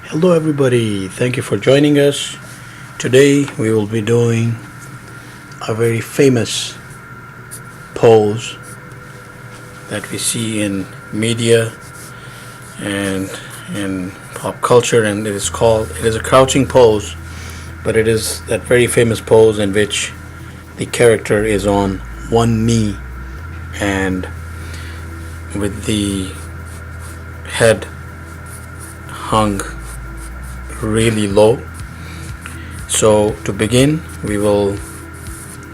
Hello, everybody. Thank you for joining us. Today, we will be doing a very famous pose that we see in media and in pop culture, and it is a crouching pose, but it is that very famous pose in which the character is on one knee and with the head hung really low. So to begin, we will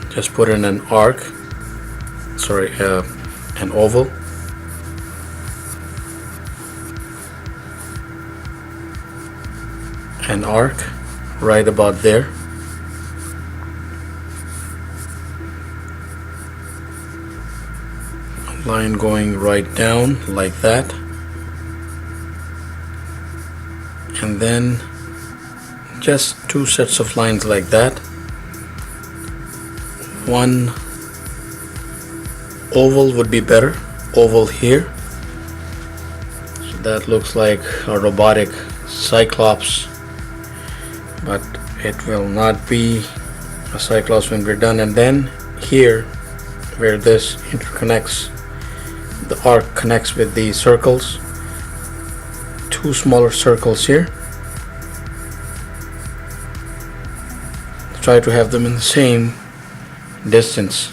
just put in an an oval, an arc right about there, a line going right down like that, and then just two sets of lines like that. One oval would be better, oval here, so that looks like a robotic cyclops, but it will not be a cyclops when we're done. And then here where this interconnects, the arc connects with the circles, two smaller circles here. Try to have them in the same distance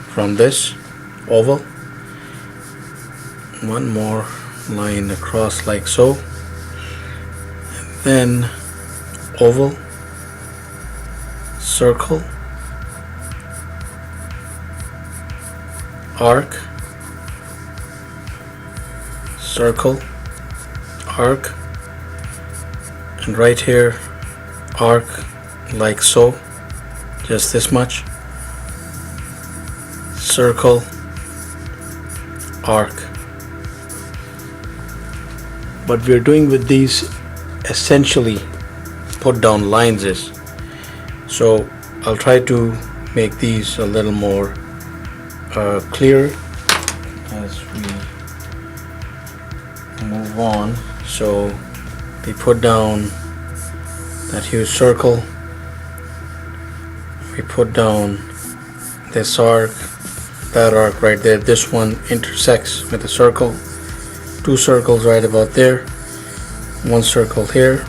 from this oval. One more line across like so, and then oval, circle, arc, circle, arc, and right here arc like so, just this much, circle, arc. What we're doing with these essentially put down lines is, so I'll try to make these a little more clear as we move on. So we put down that huge circle, we put down this arc, that arc right there, this one intersects with the circle, two circles right about there, one circle here,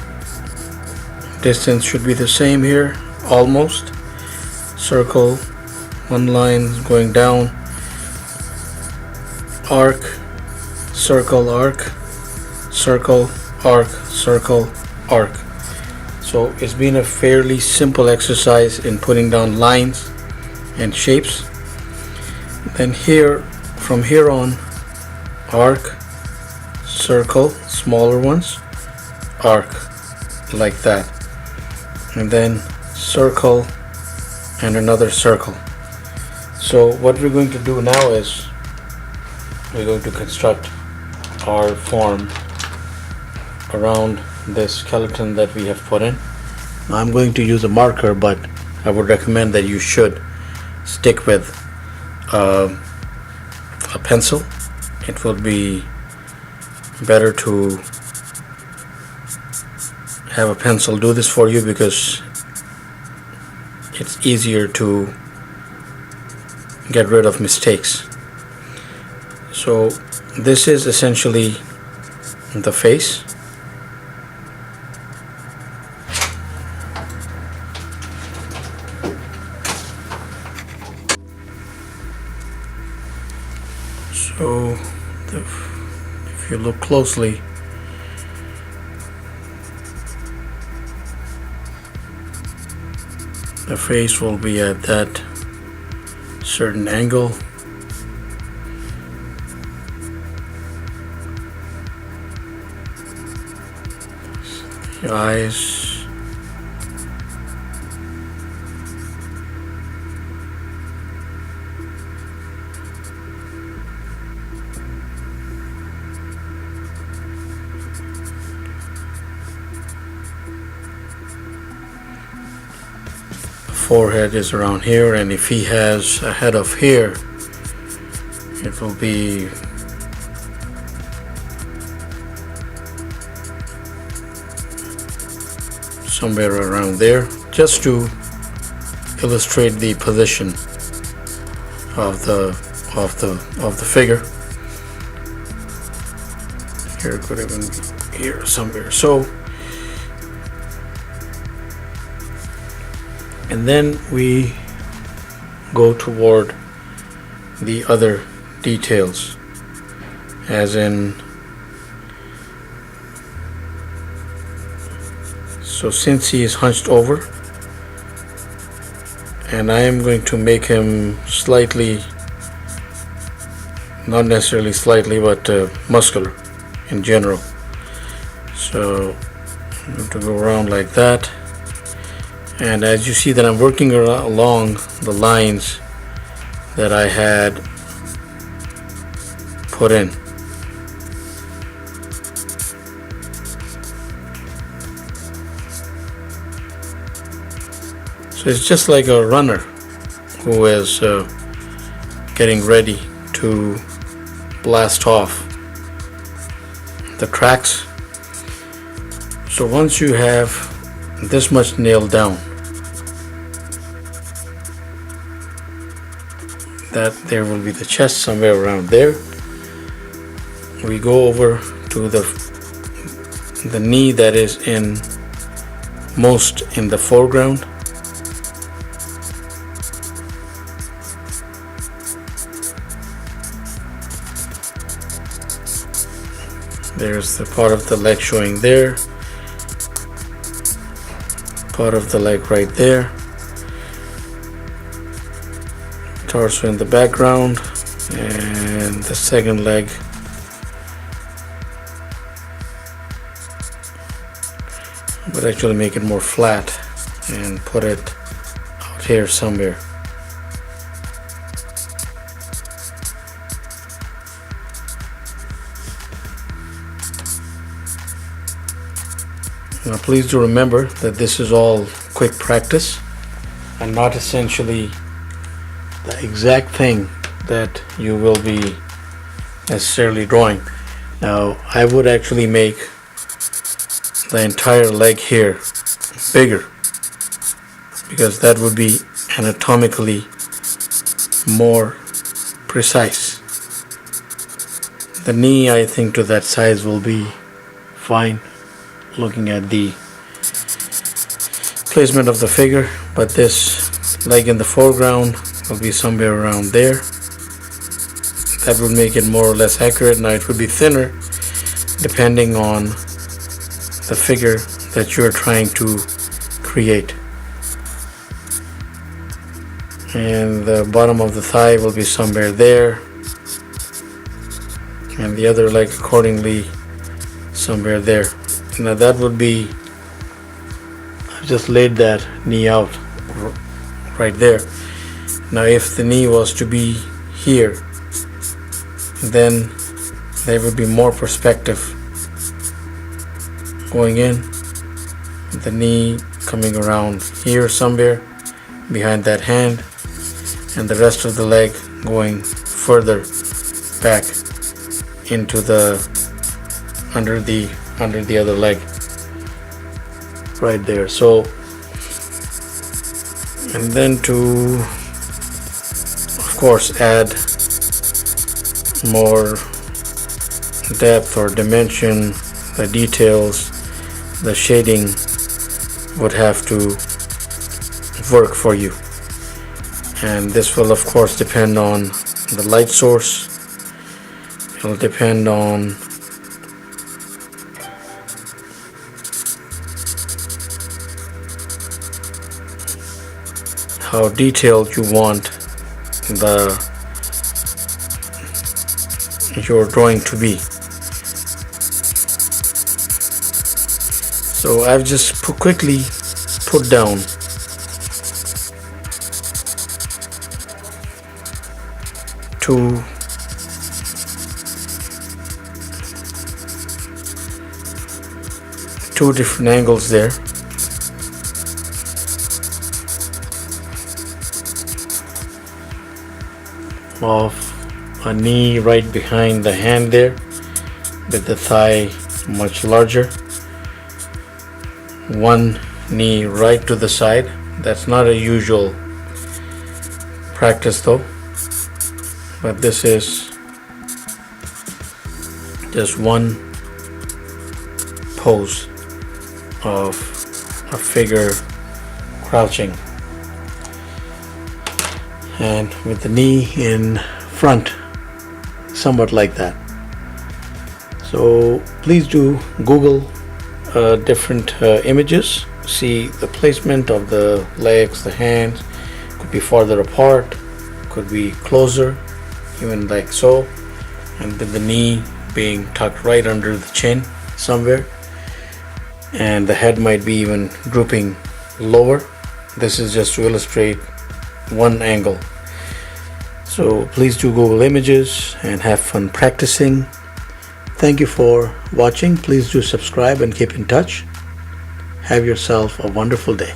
distance should be the same here, almost, circle, one line going down, arc, circle, arc, circle, arc, circle, arc. So it's been a fairly simple exercise in putting down lines and shapes. Then here, from here on, arc, circle, smaller ones, arc, like that. And then circle and another circle. So what we're going to do now is we're going to construct our form around this skeleton that we have put in. I'm going to use a marker, but I would recommend that you should stick with a pencil. It will be better to have a pencil do this for you because it's easier to get rid of mistakes. So this is essentially the face. So if you look closely, the face will be at that certain angle. The eyes, forehead is around here, and if he has a head of hair, it will be somewhere around there, just to illustrate the position of the figure. Here, it could even be here somewhere. So, and then we go toward the other details, as in, so since he is hunched over, and I am going to make him slightly, not necessarily slightly, but muscular in general. So I'm going to go around like that, and as you see that I'm working along the lines that I had put in. So it's just like a runner who is getting ready to blast off the tracks. So once you have this much nailed down, that there will be the chest somewhere around there, we go over to the knee that is most in the foreground. There's the part of the leg showing there, part of the leg right there, torso in the background, and the second leg but actually make it more flat and put it out here somewhere. Now please do remember that this is all quick practice and not essentially the exact thing that you will be necessarily drawing. Now I would actually make the entire leg here bigger, because that would be anatomically more precise. The knee, I think, to that size will be fine, looking at the placement of the figure, but this leg in the foreground will be somewhere around there. That would make it more or less accurate. Now it would be thinner depending on the figure that you're trying to create. And the bottom of the thigh will be somewhere there, and the other leg accordingly somewhere there. Now that would be, I've just laid that knee out right there. Now if the knee was to be here, then there would be more perspective going in, the knee coming around here somewhere behind that hand, and the rest of the leg going further back into the under the other leg right there. So, and then to of course add more depth or dimension, the details, the shading would have to work for you, and this will of course depend on the light source. It will depend on how detailed you want your drawing to be. So I've just quickly put down two different angles there. Of a knee right behind the hand there, with the thigh much larger. One knee right to the side. That's not a usual practice though, but this is just one pose of a figure crouching and with the knee in front, somewhat like that. So please do Google different images, see the placement of the legs, the hands. Could be farther apart, could be closer, even like so, and with the knee being tucked right under the chin somewhere, and the head might be even drooping lower. This is just to illustrate one angle. So please do Google images and have fun practicing. Thank you for watching. Please do subscribe and keep in touch. Have yourself a wonderful day.